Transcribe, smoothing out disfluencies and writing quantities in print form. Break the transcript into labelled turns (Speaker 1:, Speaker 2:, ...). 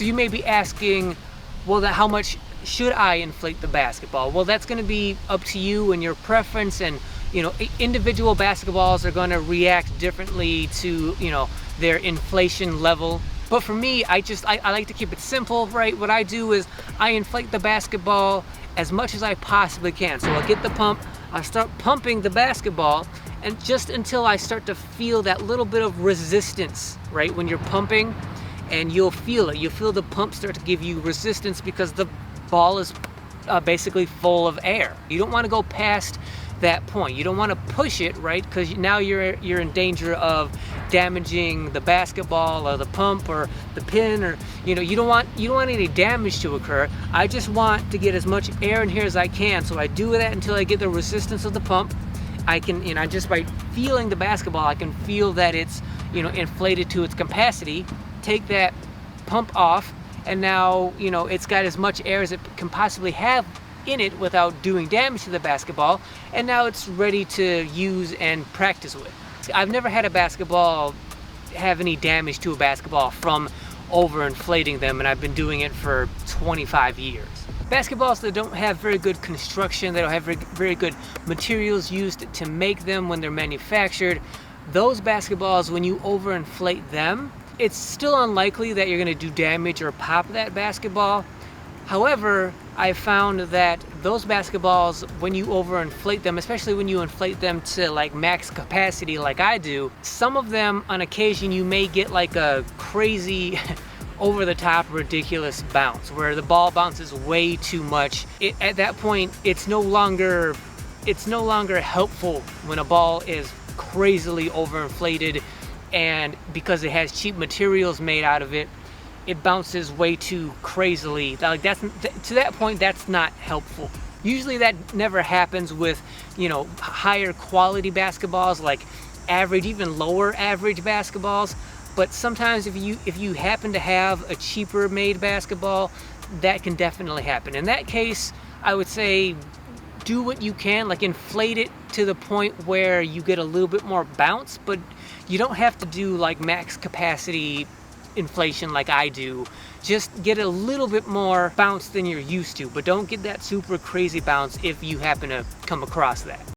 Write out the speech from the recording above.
Speaker 1: So you may be asking, well, how much should I inflate the basketball? Well, that's going to be up to you and your preference, and individual basketballs are going to react differently to their inflation level. But for me, I like to keep it simple, right? What I do is I inflate the basketball as much as I possibly can. So I'll get the pump, I start pumping the basketball, and just until I start to feel that little bit of resistance, right? When you're pumping, and you'll feel it. You'll feel the pump start to give you resistance because the ball is basically full of air. You don't want to go past that point. You don't want to push it, right? Because now you're in danger of damaging the basketball or the pump or the pin, or you don't want any damage to occur. I just want to get as much air in here as I can. So I do that until I get the resistance of the pump. I can, just by feeling the basketball, I can feel that it's inflated to its capacity. Take that pump off, and now it's got as much air as it can possibly have in it without doing damage to the basketball, and now it's ready to use and practice with. I've never had a basketball have any damage to a basketball from overinflating them, and I've been doing it for 25 years. Basketballs that don't have very good construction, they don't have very good materials used to make them when they're manufactured, those basketballs, when you overinflate them, it's still unlikely that you're going to do damage or pop that basketball. However, I found that those basketballs, when you overinflate them, especially when you inflate them to like max capacity like I do, some of them on occasion you may get like a crazy over the top ridiculous bounce where the ball bounces way too much. At that point, it's no longer helpful when a ball is crazily overinflated, and because it has cheap materials made out of it, it bounces way too crazily. Like to that point, that's not helpful. Usually that never happens with higher quality basketballs, like average, even lower average basketballs. But sometimes if you happen to have a cheaper made basketball, that can definitely happen. In that case, I would say do what you can, like inflate it to the point where you get a little bit more bounce, but you don't have to do like max capacity inflation like I do. Just get a little bit more bounce than you're used to, but don't get that super crazy bounce if you happen to come across that.